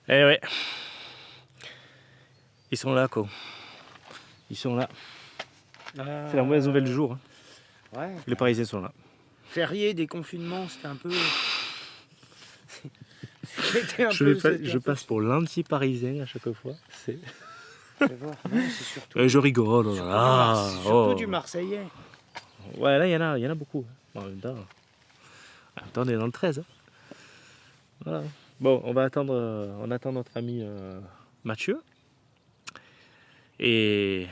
Eh ouais. Ils sont là, quoi. Ils sont là. C'est la mauvaise nouvelle du jour. Hein. Ouais. Les Parisiens sont là. Férié, déconfinement, c'était un peu... C'était un peu... Je passe pour l'anti-parisien à chaque fois. C'est... Je vais voir. Non, c'est surtout... Je rigole. Oh là là. Surtout du Marseillais. Ouais, là, il y en a beaucoup. En même temps, on est dans le 13. Hein. Voilà. Bon, on attend notre ami Mathieu. Et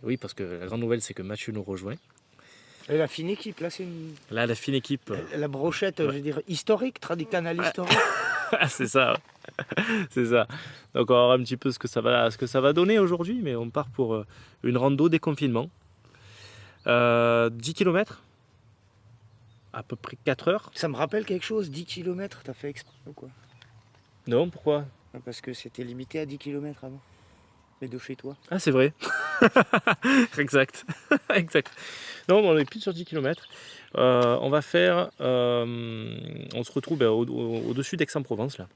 oui, parce que la grande nouvelle, c'est que Mathieu nous rejoint. Et la fine équipe, là, c'est une... Là, la fine équipe. La brochette, ouais. Je veux dire, historique, traditionnel historique. C'est ça. C'est ça. Donc, on va voir un petit peu ce que ça va donner aujourd'hui, mais on part pour une rando déconfinement. 10 km, à peu près 4 heures. Ça me rappelle quelque chose, 10 km, t'as fait exprès ou quoi? Non, pourquoi? Parce que c'était limité à 10 km avant. Mais de chez toi. Ah, c'est vrai. Exact. Exact. Non, on est plus sur 10 km. On va faire... on se retrouve au-dessus d'Aix-en-Provence, là.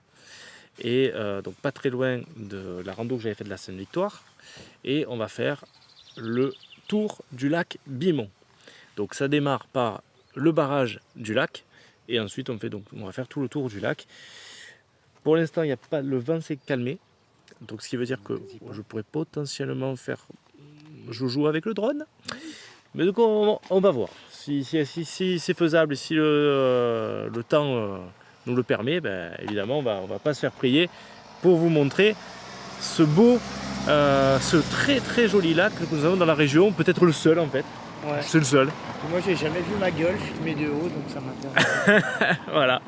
Et donc pas très loin de la rando que j'avais faite de la Sainte-Victoire. Et on va faire le tour du lac Bimont. Donc ça démarre par le barrage du lac. Et ensuite, on va faire tout le tour du lac. Pour l'instant, il n'y a pas, le vent s'est calmé. Donc ce qui veut dire que je pourrais potentiellement faire joujou avec le drone. Mais donc on va voir. Si c'est faisable et si le temps nous le permet, ben, évidemment on va pas se faire prier pour vous montrer ce beau, ce très très joli lac que nous avons dans la région. Peut-être le seul en fait. Ouais. C'est le seul. Moi j'ai jamais vu ma gueule filmée de haut, donc ça m'intéresse. Voilà.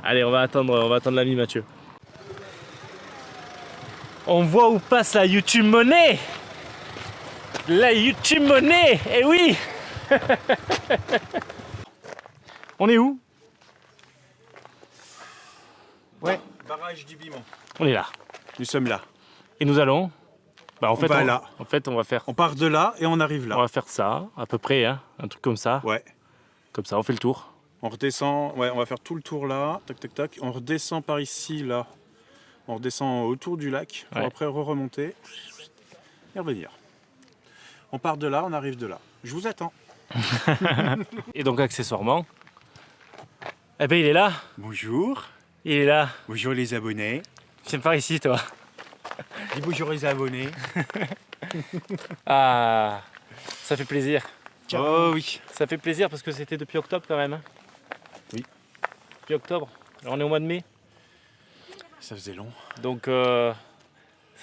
Allez, on va attendre l'ami Mathieu. On voit où passe la YouTube Money. La YouTube Money. Eh oui. On est où? Ouais. Barrage du Bimont. On est là. Nous sommes là. Et nous allons... Bah, là. En fait, on va faire... On part de là et on arrive là. On va faire ça, à peu près, hein, un truc comme ça. Ouais. Comme ça, on fait le tour. On redescend, ouais, on va faire tout le tour là, tac tac tac. On redescend par ici, là. On redescend autour du lac, pour après remonter et revenir. On part de là, on arrive de là. Je vous attends. Et donc, accessoirement, eh ben, il est là. Bonjour. Il est là. Bonjour les abonnés. Viens par ici, toi. Dis bonjour les abonnés. Ah, ça fait plaisir. Oh oui. Ça fait plaisir parce que c'était depuis octobre quand même. Hein. Oui. Depuis octobre. Alors, on est au mois de mai. Ça faisait long. Donc, ça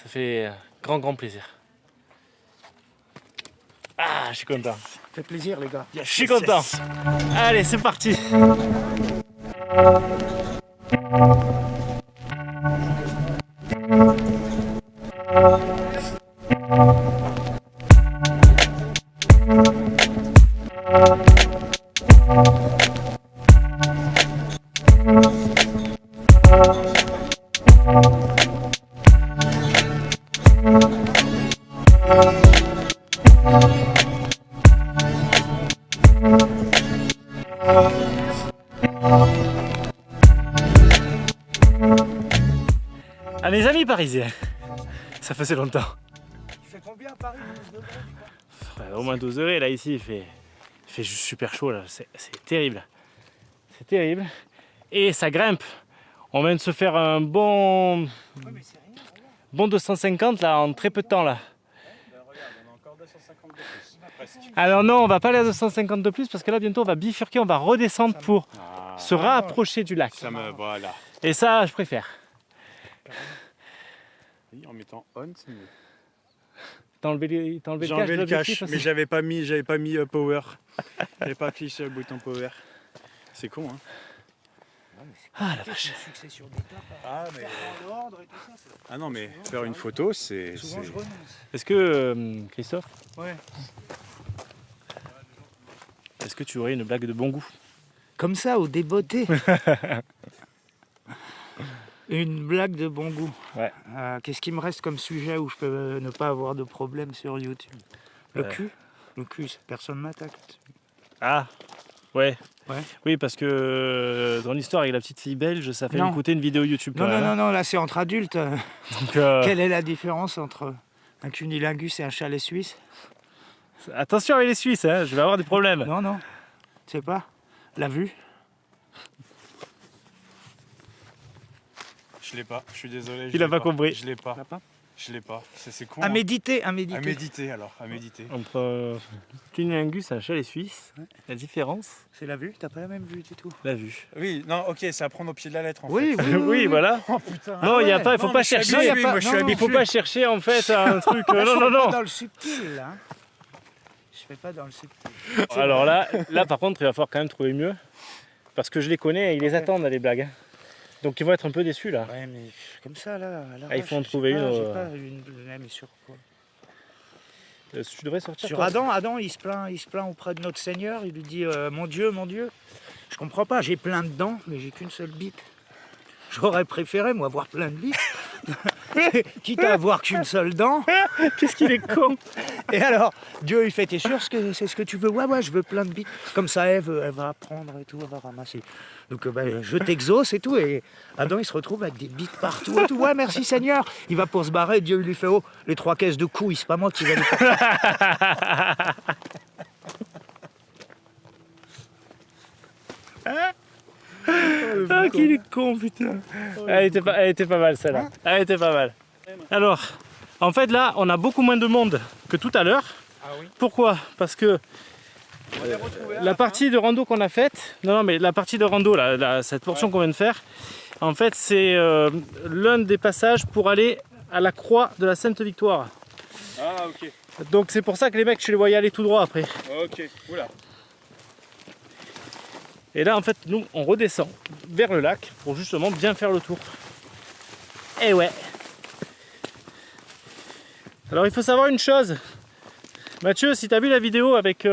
fait grand plaisir. Ah, je suis content. Ça fait plaisir les gars. Je suis content. Allez, c'est parti. À mes amis parisiens, ça faisait longtemps. Il fait combien à Paris, 12 degrés? Au moins 12 degrés, là ici il fait juste super chaud, là. C'est terrible. C'est terrible. Et ça grimpe. On vient de se faire un bon 250 là en très peu de temps là. Regarde, on a encore 250 de plus. Presque. Alors non, on va pas aller à 250 de plus parce que là bientôt on va bifurquer, on va redescendre pour se rapprocher du lac. Ça me voilà. Et ça, je préfère. Oui, en mettant on, c'est mieux. T'as enlevé le J'ai cache enlevé de le l'objectif cache, aussi mais j'avais pas mis power. J'avais pas appuyé sur le bouton power. C'est con, hein. Ah la vache. Succession d'étapes. Ah mais Dans l'ordre et tout ça. ah non mais faire une photo, c'est. Souvent je renonce. Est-ce que, Christophe, Ouais. est-ce que tu aurais une blague de bon goût? Comme ça, au débeauté. Une blague de bon goût. Ouais. Qu'est-ce qui me reste comme sujet où je peux ne pas avoir de problème sur YouTube? Le cul. Le cul, personne m'attaque. Ah, ouais. Ouais. Oui, parce que dans l'histoire avec la petite fille belge, ça fait Non. écouter une vidéo YouTube quand Non, même. non, non, là c'est entre adultes. Donc, Quelle est la différence entre un cunilingus et un chalet suisse? attention avec les Suisses, hein, je vais avoir des problèmes. Non, non, tu sais pas. La vue. Je l'ai pas, je suis désolé. Il a pas compris. Je l'ai pas. T'as pas Je l'ai pas. C'est con. À hein. méditer, à méditer. À méditer alors, à méditer. Entre cunilingus et un chalet suisse, la différence, C'est la vue, t'as pas la même vue du tout. la vue. Oui, non, ok, c'est à prendre au pied de la lettre en Oui, fait. oui, oui. Oui, voilà. Oh putain. Non, il y a ouais. pas, il faut Non, pas mais je suis chercher. habitué, y a pas- moi je suis non, non, Il faut habitué. pas chercher en fait un truc. Là, Non, je non, fais pas non. dans le subtil, là. Je fais pas dans le subtil. Alors là, par contre, il va falloir quand même trouver mieux. Parce que je les connais et ils les attendent, les blagues. Donc ils vont être un peu déçus là. Ouais, mais comme ça, là. Ah, il faut en trouver une, J'ai pas une. Mais sur quoi? Tu devrais sortir. Sur toi. Adam, il se plaint auprès de notre Seigneur. Il lui dit mon Dieu, je comprends pas. J'ai plein de dents, mais j'ai qu'une seule bite. J'aurais préféré moi avoir plein de bites, quitte à avoir qu'une seule dent. Qu'est-ce qu'il est con. Et alors, Dieu il fait, t'es sûr que c'est ce que tu veux? Ouais, je veux plein de bites. Comme ça, Ève, elle va prendre et tout, elle va ramasser. Donc je t'exauce et tout. Et Adam il se retrouve avec des bites partout et tout. Ouais, merci Seigneur. Il va pour se barrer. Dieu il lui fait, oh, les 3 caisses de couilles, c'est pas moi qui vais les porter. Ah, qu'il est con, putain. Elle était pas mal celle-là. Elle était pas mal. Alors, en fait là, on a beaucoup moins de monde que tout à l'heure. Ah oui. Pourquoi? Parce que la partie de rando qu'on a faite, non mais la partie de rando, cette portion qu'on vient de faire, en fait c'est l'un des passages pour aller à la croix de la Sainte Victoire. Ah ok, Donc c'est pour ça que les mecs, je les voyais aller tout droit après. ok, oula. Et là en fait, nous on redescend vers le lac pour justement bien faire le tour. Et ouais. Alors il faut savoir une chose. Mathieu, si tu as vu la vidéo avec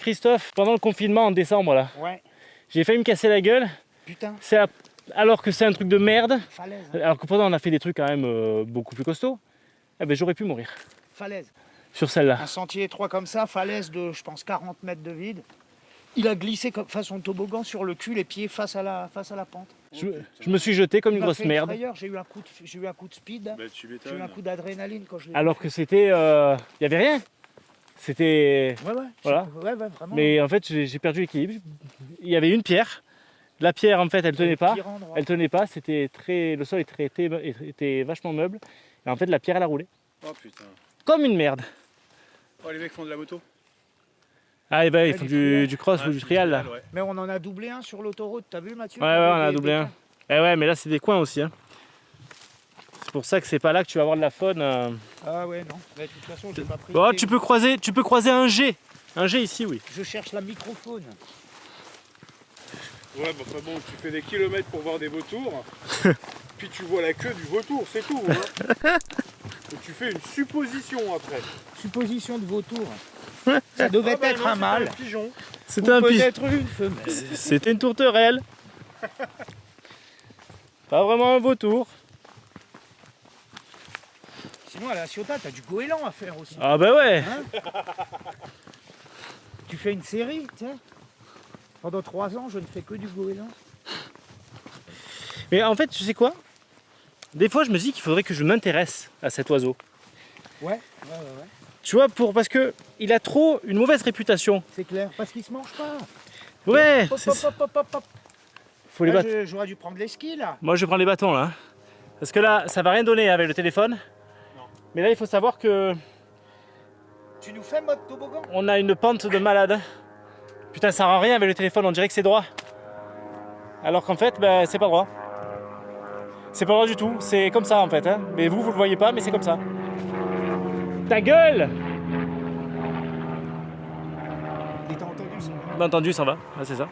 Christophe pendant le confinement en décembre là, Ouais, j'ai failli me casser la gueule. putain, Alors que c'est un truc de merde, falaise. alors que pourtant on a fait des trucs quand même beaucoup plus costauds, eh ben, j'aurais pu mourir Falaise. sur celle-là. Un sentier étroit comme ça, falaise de, je pense, 40 mètres de vide. Il a glissé comme façon toboggan sur le cul, les pieds face à la pente. Je me suis jeté comme Il une m'a grosse fait une merde, frayeur, j'ai eu un coup de speed, Bah tu j'ai eu m'étonnes. un coup d'adrénaline quand je l'ai alors que c'était... Il n'y avait rien. C'était... Ouais, Voilà. ouais, vraiment. Mais en fait j'ai perdu l'équilibre. Il y avait une pierre. La pierre en fait elle tenait pas. Pire endroit. Elle tenait pas, le sol était vachement meuble. Et en fait la pierre elle a roulé. Oh putain. Comme une merde. Oh les mecs font de la moto. Ah et ben ils Ouais, font du du cross ou du trial là. Ouais. Mais on en a doublé un sur l'autoroute, t'as vu Mathieu? Ouais, on a doublé un. Eh ouais, mais là, c'est des coins aussi. Hein. C'est pour ça que c'est pas là que tu vas avoir de la faune. Ah ouais, non. Mais de toute façon, j'ai pas pris. Oh, tu peux croiser un G. Un G ici, oui. Je cherche la microphone. Ouais, bah enfin bon, tu fais des kilomètres pour voir des vautours, puis tu vois la queue du vautour, c'est tout. Hein. Et tu fais une supposition après. Supposition de vautour. Ça devait Ah bah être non, un mâle. c'était pigeon. C'était un pigeon. Peut-être une femelle. C'était une tourterelle. Pas vraiment un vautour. Sinon, à la Ciotat, t'as du goéland à faire aussi. Ah bah ouais. Tu fais une série, tu sais. Pendant 3 ans, je ne fais que du goéland. Mais en fait, tu sais quoi? Des fois, je me dis qu'il faudrait que je m'intéresse à cet oiseau. Ouais. Tu vois, parce que il a trop une mauvaise réputation. C'est clair. Parce qu'il se mange pas. Ouais. Hop, hop, hop, hop, hop, hop. Faut les Là, battre. j'aurais dû prendre les skis, là. Moi, je prends les bâtons là. Parce que là, ça va rien donner avec le téléphone. Non. Mais là, il faut savoir que Tu nous fais mode toboggan? on a une pente de malade. Putain, ça rend rien avec le téléphone, on dirait que c'est droit. Alors qu'en fait, ben, c'est pas droit. C'est pas droit du tout, c'est comme ça en fait. Hein. Mais vous le voyez pas, mais c'est comme ça. Ta gueule! Et t'as entendu ça? Bien entendu, ça va. Ah, c'est ça.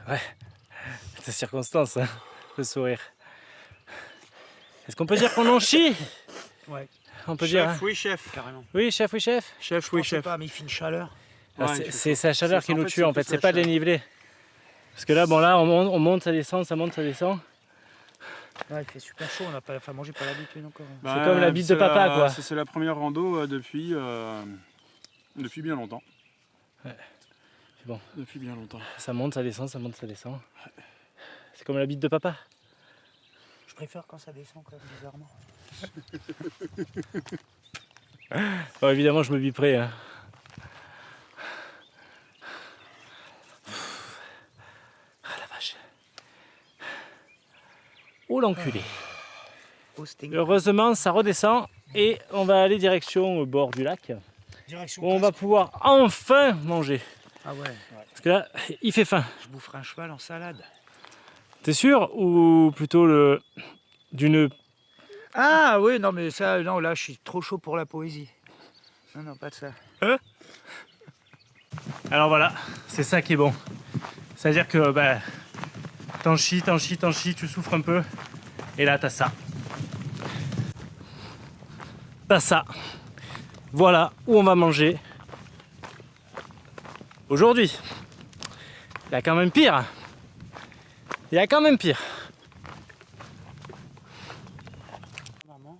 Ouais, c'est circonstance, hein, le sourire. Est-ce qu'on peut dire qu'on en chie? Ouais. On peut dire. Hein. Chef, oui chef. Carrément. Oui, chef, oui, chef. Chef, Je sais pas, mais il fait une chaleur. Ah, Ouais, c'est sa chaleur c'est- qui en nous fait, tue c'est en fait, plus c'est la pas le chaleur. dénivelé. Parce que là, bon, là, on monte, ça descend, ça monte, ça descend. Ouais, il fait super chaud, on n'a pas mangé pas l'habitude encore. C'est comme la bite de papa, quoi. C'est la première rando depuis bien longtemps. Ouais. C'est bon. Depuis bien longtemps. Ça monte, ça descend, ça monte, ça descend. C'est comme la bite de papa. Je préfère quand ça descend, quand même, bizarrement. Bon, évidemment, je me biperai. Hein. Ah la vache. Oh l'enculé. Hosting. Heureusement, ça redescend et on va aller direction au bord du lac. Direction Où on va pouvoir enfin manger. Ah ouais. Parce que là, il fait faim. Je boufferai un cheval en salade. T'es sûr? Ou plutôt d'une... Ah oui, non mais ça, non, là je suis trop chaud pour la poésie. Non, non, pas de ça. Alors voilà, c'est ça qui est bon. C'est-à-dire que bah, t'en chies, tu souffres un peu. Et là, t'as ça. T'as ça. Voilà où on va manger aujourd'hui. Il y a quand même pire. Il y a quand même pire. Maman.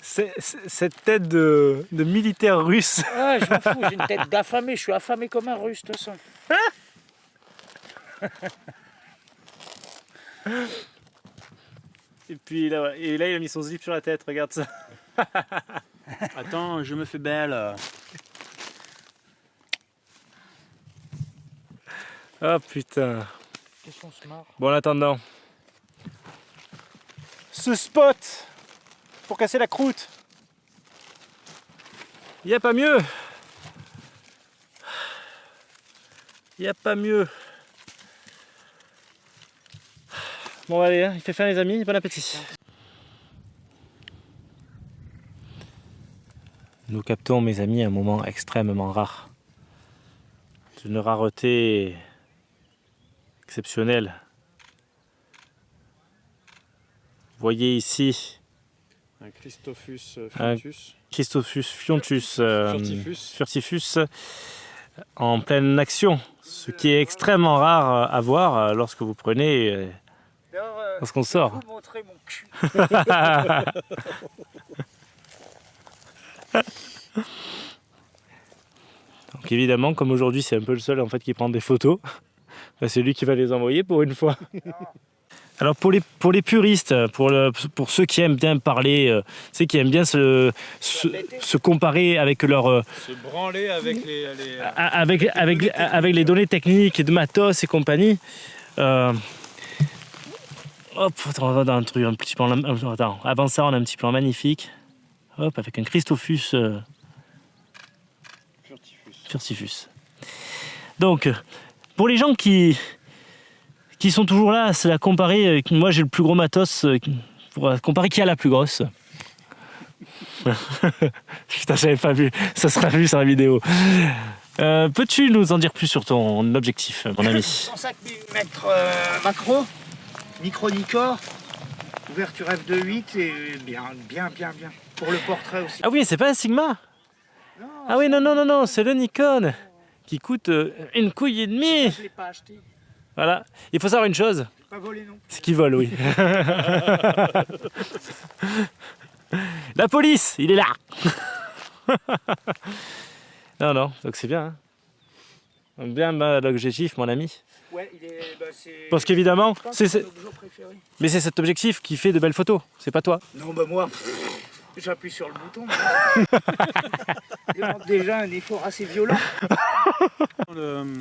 Cette tête de militaire russe. Ah, je m'en fous, j'ai une tête d'affamé, je suis affamé comme un russe, de toute façon. Et puis là, il a mis son slip sur la tête, regarde ça. Attends, je me fais belle. Oh putain. Qu'est-ce qu'on se marre? Bon, en attendant, ce spot pour casser la croûte, il n'y a pas mieux. Il n'y a pas mieux. Bon allez, hein, il fait faim les amis, bon appétit. Nous captons mes amis un moment extrêmement rare. D'une rareté exceptionnelle. Vous voyez ici Un Christophus Un- Fiontus. Christophus Fiontus Furtifus. Furtifus en pleine action, ce qui est extrêmement rare à voir lorsque vous prenez, lorsqu'on sort. Vous montrer mon cul. Donc évidemment, comme aujourd'hui c'est un peu le seul en fait qui prend des photos, bah, c'est lui qui va les envoyer pour une fois. Alors pour les puristes, pour ceux qui aiment bien parler, ceux qui aiment bien se comparer avec leur Se branler avec les... avec les données techniques et de matos et compagnie. Hop, attends, on va dans un truc un petit plan. Attends, avant ça, on a un petit plan magnifique. Hop, avec un Christophus Furtifus. Donc, pour les gens qui sont toujours là, c'est la comparer. Moi, j'ai le plus gros matos pour comparer qui a la plus grosse. Putain, j'avais pas vu. Ça sera vu sur la vidéo. Peux-tu nous en dire plus sur ton objectif, mon ami? 105 mm macro, micro Nikkor, ouverture f2.8 et bien. Pour le portrait aussi. Ah oui, c'est pas un Sigma? Non, Ah oui, non, c'est le Nikon qui coûte une couille et demie. je l'ai pas acheté, Voilà. Il faut savoir une chose, je l'ai pas volé non. c'est qu'il vole, oui. La police, il est là. Non, donc c'est bien. Hein. Bien l'objectif, mon ami. Ouais, il est. Bah, c'est. Parce qu'évidemment, Je pense c'est que c'est mon objet préféré. mais c'est cet objectif qui fait de belles photos, c'est pas toi. Non, bah moi, j'appuie sur le bouton. Il demande déjà un effort assez violent.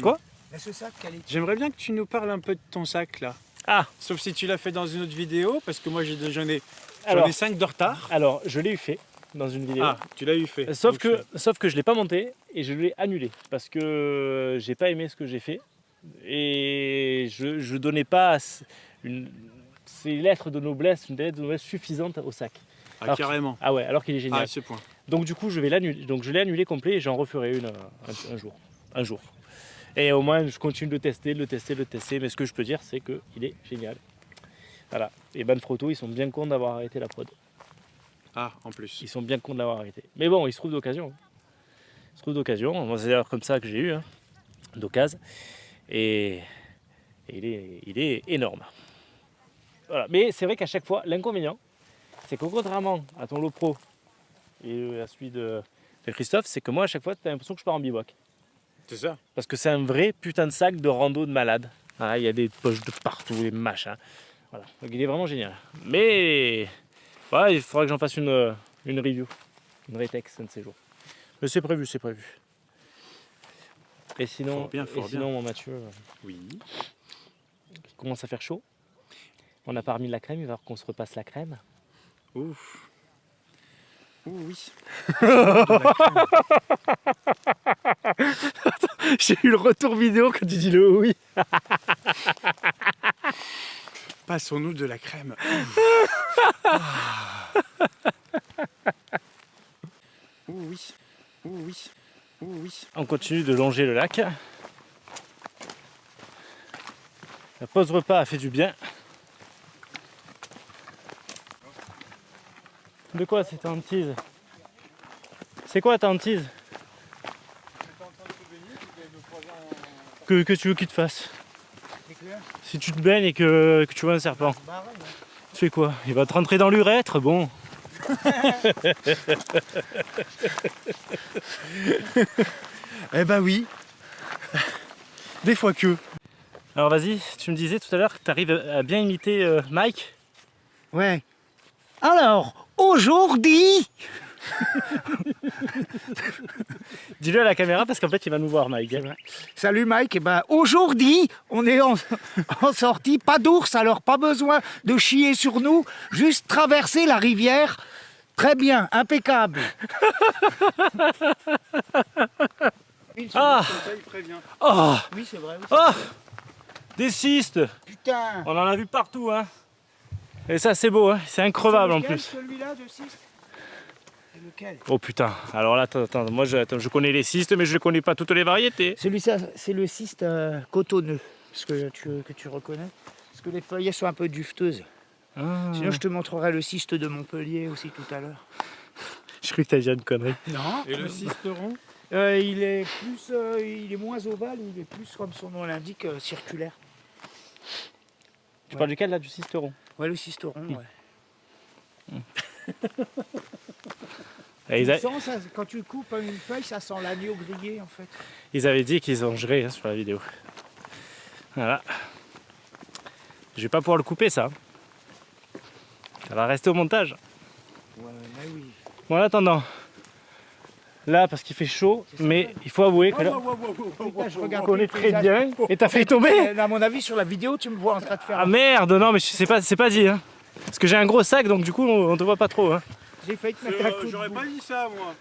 Quoi? Mais ce sac, qualité. J'aimerais bien que tu nous parles un peu de ton sac là. Ah, Sauf si tu l'as fait dans une autre vidéo, parce que moi j'en ai alors, 5 de retard. alors je l'ai eu fait dans une vidéo. Ah, tu l'as eu fait. Sauf Donc, que je l'ai pas monté et je l'ai annulé parce que j'ai pas aimé ce que j'ai fait et je donnais pas ces lettres de noblesse, une lettre de noblesse suffisante au sac. Ah, Alors carrément. Ah ouais, alors qu'il est génial. Ah, à ce point. Donc du coup, je vais l'annuler. Donc je l'ai annulé complet et j'en referai une un jour. Et au moins, je continue de le tester. Mais ce que je peux dire, c'est qu'il est génial. Voilà. Et Banfrotto, ils sont bien cons d'avoir arrêté la prod. Ah, en plus. Ils sont bien cons de l'avoir arrêté. Mais bon, ils se trouvent d'occasion. Ils se trouvent d'occasion. Moi, c'est d'ailleurs comme ça que j'ai eu, hein, d'occasion. Et il est énorme. Voilà. Mais c'est vrai qu'à chaque fois, l'inconvénient, c'est que contrairement à ton lot pro et à celui de Christophe, c'est que moi, à chaque fois, tu as l'impression que je pars en bivouac. C'est ça. Parce que c'est un vrai putain de sac de rando de malade. Voilà, il y a des poches de partout, des machins. Voilà. Donc il est vraiment génial. Mais voilà, il faudra que j'en fasse une review, une rétex un de ces jours. Mais c'est prévu, c'est prévu. Et sinon, Fort bien. mon Mathieu, Oui. il commence à faire chaud. On n'a pas remis la crème, il va falloir qu'on se repasse la crème. Ouf. Ouh, oui. J'ai eu le retour vidéo quand tu dis le oui. Passons-nous de la crème. Ouh, oui. Ouh, oui. Ouh, oui. On continue de longer le lac. La pause repas a fait du bien. De quoi c'est ta hantise? C'est quoi ta hantise? Que tu veux qu'il te fasse? Si tu te baignes et que tu vois un serpent, tu fais quoi? Il va te rentrer dans l'urètre, bon. Eh ben oui. Des fois que. Alors vas-y, tu me disais tout à l'heure que tu arrives à bien imiter Mike. Ouais. Alors, aujourd'hui, Dis-le à la caméra parce qu'en fait il va nous voir Mike. salut Mike, et ben aujourd'hui, on est en sortie, pas d'ours, alors pas besoin de chier sur nous, juste traverser la rivière. Très bien, impeccable. Ah oh, Oui, c'est vrai. oh des cystes. Putain. On en a vu partout, hein. Et ça c'est beau, hein. C'est increvable en plus. Celui-là de 6. C'est lequel? Oh putain, alors là, attends, moi je connais les cystes, mais je ne connais pas toutes les variétés. Celui-là, c'est le cyste cotonneux, que tu reconnais. Parce que les feuilles elles sont un peu dufteuses. Ah. Sinon, je te montrerai le cyste de Montpellier aussi tout à l'heure. Je crois que t'as dit une connerie. Non. Et le cisteron? Il est moins ovale, il est plus, comme son nom l'indique, circulaire. Tu parles duquel là, du cisteron? Ouais, le cisteron, ouais. Et Tu sens, ça, quand tu coupes une feuille, ça sent l'agneau grillé en fait. ils avaient dit qu'ils mangeraient, hein, sur la vidéo. Voilà. Je vais pas pouvoir le couper ça. Ça va rester au montage. Ouais, mais oui. Bon, en attendant, là parce qu'il fait chaud, mais il faut avouer que là, Putain, je regarde on plus est le très paysage. bien. Et t'as fait tomber? À mon avis, sur la vidéo, tu me vois en train de faire. Ah merde, non, mais c'est pas dit. Hein. Parce que j'ai un gros sac, donc du coup on te voit pas trop. Hein. J'ai failli te mettre un coup de J'aurais boule. pas dit ça, moi.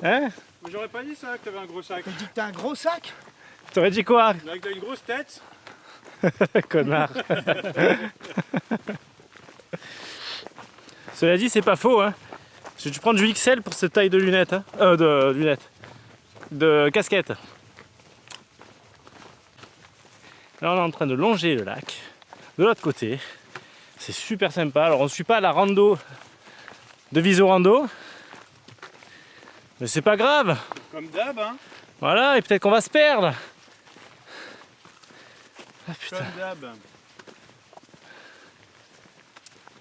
Hein? J'aurais pas dit ça, que t'avais un gros sac. Tu dis que t'as un gros sac? T'aurais dit quoi? Là, que t'as une grosse tête. Connard. Cela dit, c'est pas faux. Hein. J'ai dû prendre du XL pour cette taille de lunettes. Hein. De lunettes. De casquette. Là, on est en train de longer le lac. De l'autre côté. C'est super sympa. Alors, on ne suit pas la rando de Viso Rando. Mais c'est pas grave. Comme d'hab, hein. Voilà, et peut-être qu'on va se perdre. Ah putain. Comme d'hab.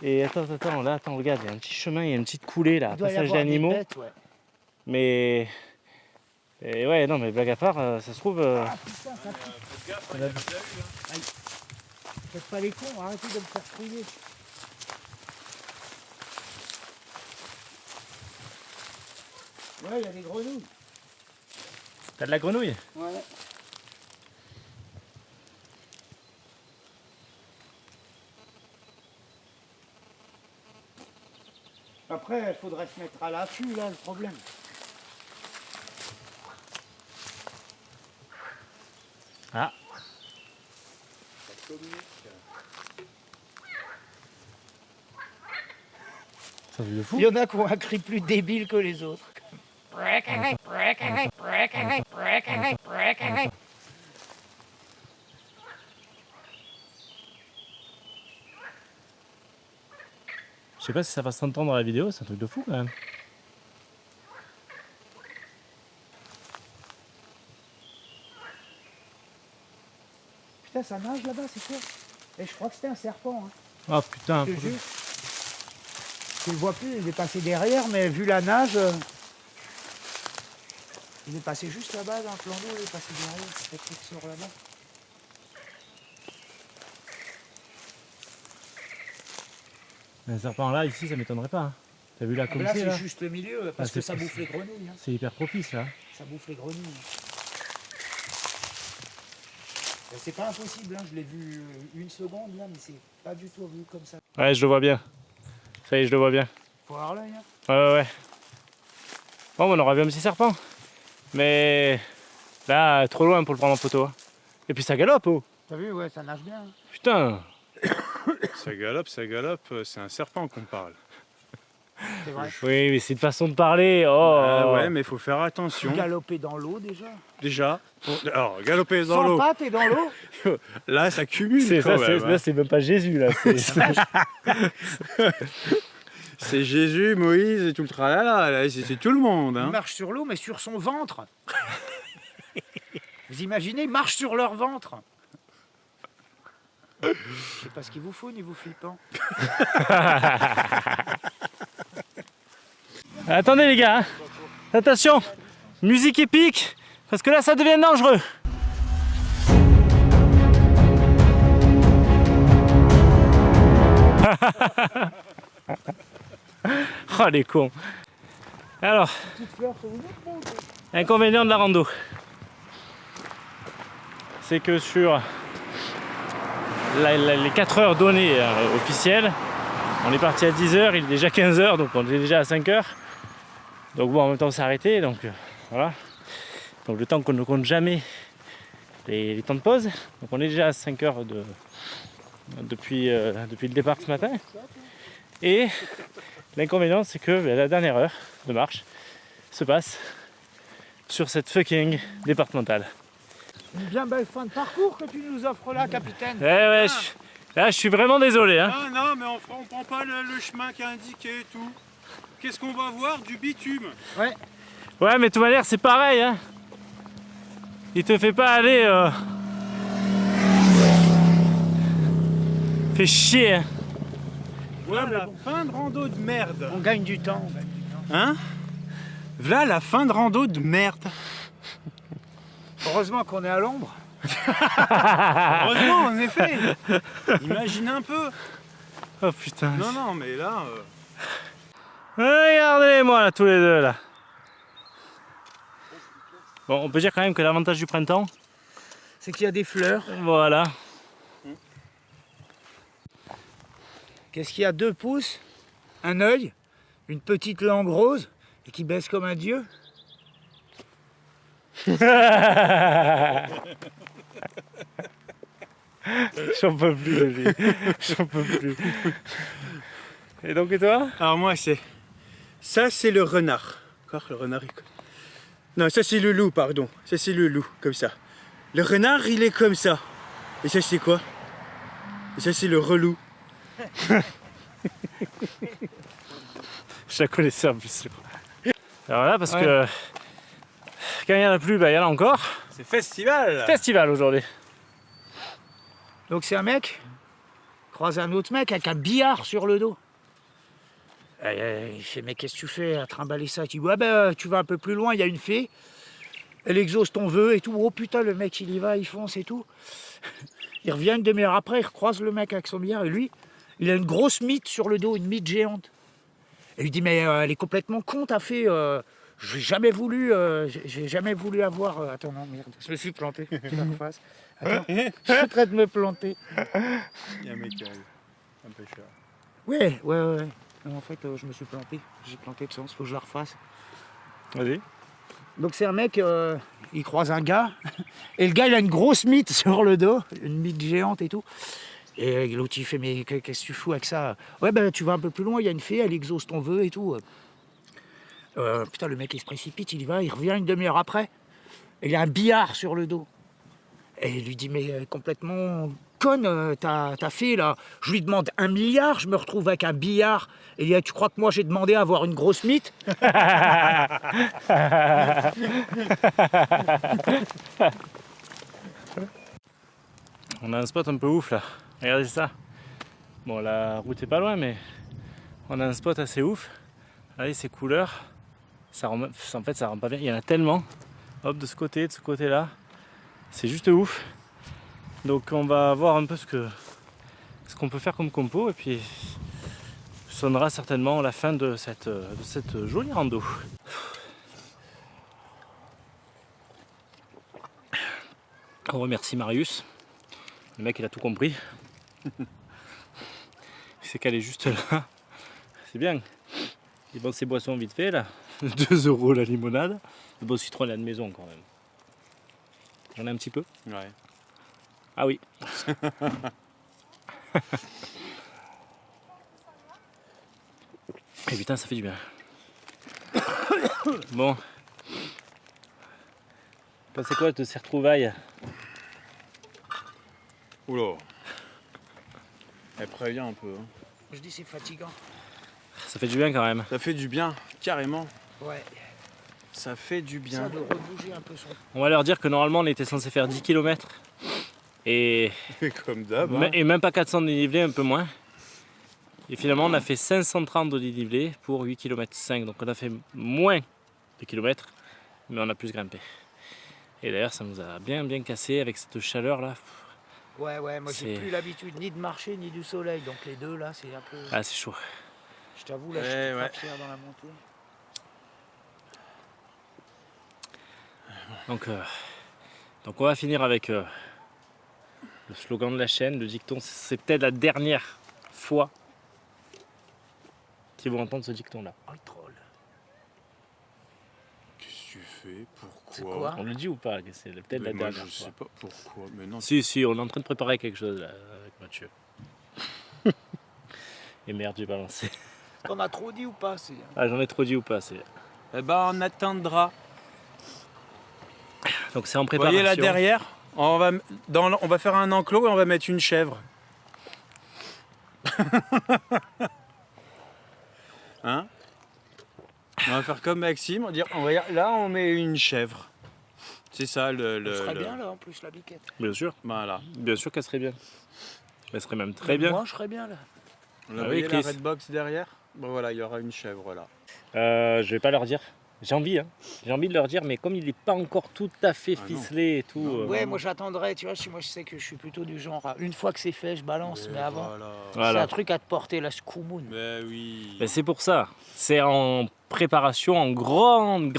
Et attends, là, regarde, il y a un petit chemin, il y a une petite coulée là, Il doit y passage avoir des d'animaux. bêtes, ouais. Mais. Et ouais, non, mais blague à part, ça se trouve. Ah putain, ça pique. Faites gaffe, il y a déjà eu, hein. Faites pas les cons, arrêtez de me faire fouiller. Ouais, il y a des grenouilles. T'as de la grenouille? Ouais. Après, il faudrait se mettre à l'affût, là, le problème. Ah. Ça fait de fou. Il y en a qui ont un cri plus débile que les autres. Je sais pas si ça va s'entendre dans la vidéo, c'est un truc de fou quand même. Putain, ça nage là-bas, c'est sûr. Et je crois que c'était un serpent. Hein. Oh putain. Je te jure. Tu le vois plus, il est passé derrière, mais vu la nage, il est passé juste là-bas dans le plan d'eau, il est passé derrière, c'est peut-être qu'il sort là-bas. Un serpent là, ici, ça m'étonnerait pas. Hein. T'as vu là comme Là, c'est c'est là juste le milieu, parce Ah, que c'est- ça bouffe les grenouilles. Hein. C'est hyper propice là. Ça bouffe les grenouilles. Et c'est pas impossible, hein. Je l'ai vu une seconde là, mais c'est pas du tout vu comme ça. Ouais, je le vois bien. Ça y est, je le vois bien. Faut avoir l'œil. Hein. Ouais. Bon, on aura vu un petit serpent. Mais là, trop loin pour le prendre en photo. Hein. Et puis ça galope, oh. T'as vu, ouais, ça nage bien. Hein. Putain. Ça galope, c'est un serpent qu'on parle. C'est vrai. Oui, mais c'est une façon de parler. Oh. Ouais, mais il faut faire attention. Galoper dans l'eau déjà. Déjà, alors galoper dans Sans l'eau, pattes et dans l'eau. là ça cumule C'est quand ça, même. là, c'est même pas Jésus là. C'est Jésus, Moïse et tout le tralala, là, c'est tout le monde. Il Hein. marche sur l'eau, mais sur son ventre. Vous imaginez, il marche sur leur ventre. Je sais pas ce qu'il vous faut, ni vous flippant. Attendez les gars, hein. Attention, musique épique, parce que là ça devient dangereux. Oh les cons. Alors, inconvénient de la rando, c'est que sur les 4 heures données officielles, on est parti à 10 h, il est déjà 15 h, donc on est déjà à 5 h. Donc bon, en même temps on s'est arrêté, donc voilà. Donc le temps qu'on ne compte jamais les temps de pause. Donc on est déjà à 5 h depuis le départ ce matin. Et l'inconvénient c'est que la dernière heure de marche se passe sur cette fucking départementale. Une bien belle fin de parcours que tu nous offres là, capitaine. Ouais, là je suis vraiment désolé. Hein. Ah non, mais on prend pas le chemin qui est indiqué et tout. Qu'est-ce qu'on va voir? Du bitume. Ouais. Ouais, mais de toute manière c'est pareil. Hein. Il te fait pas aller. Fait chier. Hein. Voilà la fin de rando de merde. On gagne du temps. Hein? Voilà la fin de rando de merde. Heureusement qu'on est à l'ombre. Heureusement, en effet. Imagine un peu. Oh putain. Non, mais là. Regardez-moi là tous les deux là. Bon, on peut dire quand même que l'avantage du printemps, C'est qu'il y a des fleurs. voilà. Qu'est-ce qu'il y a? 2 pouces, un œil, une petite langue rose et qui baisse comme un dieu. J'en peux plus de lui. J'en peux plus. Et donc et toi? Alors moi c'est. Ça c'est le renard. Encore le renard. Non, ça c'est le loup, pardon. Ça c'est le loup, comme ça. Le renard il est comme ça. Et ça c'est quoi? Et ça c'est le relou. Je la connaissais en plus. Alors là, parce que quand il n'y en a plus, bah, il y en a encore. C'est festival. Festival aujourd'hui. Donc c'est un mec, croise un autre mec avec un billard sur le dos. Il fait, mais qu'est-ce que tu fais à trimballer ça? Tu dis, ouais, ben, tu vas un peu plus loin, il y a une fée, elle exauce ton vœu et tout. Oh putain, le mec il y va, il fonce et tout. Il revient une demi-heure après, il recroise le mec avec son billard et lui, il a une grosse mythe sur le dos, une mythe géante. Et il dit, mais elle est complètement con ta fée. J'ai jamais voulu avoir. Attends, non, merde, je me suis planté. Tu la refasses. Attends, je suis en train de me planter. Il y a un mec qui arrive. Un pêcheur. Ouais. Non, en fait, je me suis planté. J'ai planté de sens, faut que je la refasse. Vas-y. Donc, c'est un mec, il croise un gars. Et le gars, il a une grosse mythe sur le dos, une mythe géante et tout. Et l'autre, il fait, mais qu'est-ce que tu fous avec ça? Ouais, ben, tu vas un peu plus loin, il y a une fée, elle exauce ton vœu et tout. Putain, le mec, il se précipite, il y va, il revient une demi-heure après. Et il a un billard sur le dos. Et il lui dit, mais complètement conne ta fille là. Je lui demande 1 milliard, je me retrouve avec un billard. Et il dit, tu crois que moi j'ai demandé à avoir une grosse mythe? On a un spot un peu ouf là. Regardez ça. Bon, la route est pas loin, mais on a un spot assez ouf. Regardez ces couleurs. Ça rend, en fait, ça rend pas bien. Il y en a tellement. Hop, de ce côté-là. C'est juste ouf. Donc on va voir un peu ce qu'on peut faire comme compo. Et puis sonnera certainement la fin de cette jolie rando. On remercie Marius. Le mec il a tout compris. Il s'est calé juste là. C'est bien. Il vend ses boissons vite fait là. 2 € la limonade. Le beau citron là de maison quand même. J'en ai un petit peu. Ouais. Ah oui. Et putain ça fait du bien. Bon. Pensez quoi de ces retrouvailles? Oula. Elle prévient un peu. Hein. Je dis c'est fatigant. Ça fait du bien quand même. Ça fait du bien, carrément. Ouais. Ça fait du bien. Ça de rebouger un peu son. On va leur dire que normalement on était censé faire 10 km. Et Comme d'hab. Hein. même pas 400 de dénivelé, un peu moins. Et finalement on a fait 530 de dénivelé pour 8 km 5. Donc on a fait moins de kilomètres, mais on a plus grimpé. Et d'ailleurs ça nous a bien cassé avec cette chaleur là. Ouais, moi j'ai C'est- plus l'habitude ni de marcher ni du soleil. Donc les deux là, c'est un peu. Ah c'est chaud. Je t'avoue, là, je Ouais, suis ouais. pas fier dans la montée. Donc on va finir avec le slogan de la chaîne, le dicton. C'est peut-être la dernière fois qu'ils vont entendre ce dicton là. Oh, le troll. Qu'est-ce que tu fais? C'est Pourquoi? quoi? On le dit ou pas? C'est peut-être la Moi, dernière je fois. sais pas pourquoi. Mais non. Si, on est en train de préparer quelque chose là, avec Mathieu. Et merde, j'ai balancé. T'en as trop dit ou pas? Ah, j'en ai trop dit ou pas? Eh ben, on attendra. Donc c'est en Vous préparation. voyez là derrière, on va faire un enclos et on va mettre une chèvre. Hein? On va faire comme Maxime, là on met une chèvre. C'est ça Ça serait bien là en plus la biquette. Bien sûr, Voilà. bien sûr qu'elle serait bien. Elle serait même très bien. Moi je serais bien là. Vous Ah voyez oui, la Chris. redbox derrière? Bon voilà, il y aura une chèvre là. Je vais pas leur dire. J'ai envie, hein. J'ai envie de leur dire, mais comme il n'est pas encore tout à fait Ah non. ficelé et tout. Non. Ouais, moi j'attendrai, tu vois, moi je sais que je suis plutôt du genre, une fois que c'est fait, je balance, mais avant, Voilà. c'est Voilà. un truc à te porter, la scoumoune. Ben oui. Ben, c'est pour ça. C'est en préparation, en grande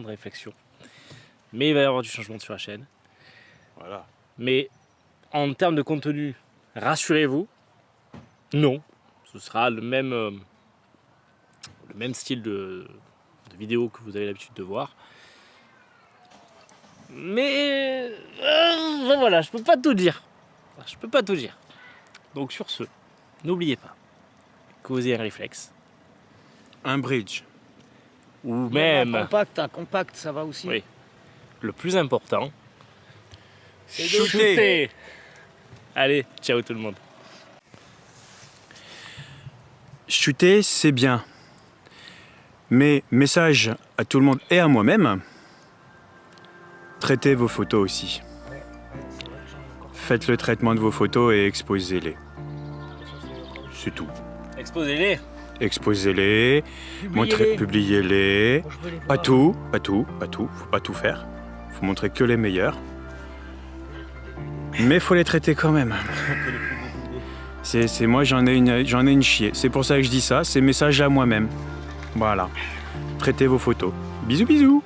réflexion. Mais il va y avoir du changement sur la chaîne. Voilà. Mais en termes de contenu, rassurez-vous, non. Ce sera le même style de vidéo que vous avez l'habitude de voir. Mais voilà, je peux pas tout dire. Je peux pas tout dire. Donc sur ce, n'oubliez pas que vous ayez un réflexe. Un bridge. Ou Même même, un compact, ça va aussi. Oui. le plus important, C'est de shooter. Allez, ciao tout le monde. Shooter, c'est bien. Mais message à tout le monde et à moi-même, traitez vos photos aussi. Faites le traitement de vos photos et exposez-les. C'est tout. Exposez-les. Exposez-les, Publiez-les. publiez-les. Moi, je veux les Pas voir. tout, faut pas tout faire. Faut montrer que les meilleurs. Mais faut les traiter quand même. Moi j'en ai une chier. C'est pour ça que je dis ça, c'est message à moi-même. Voilà. Traitez vos photos. Bisous bisous.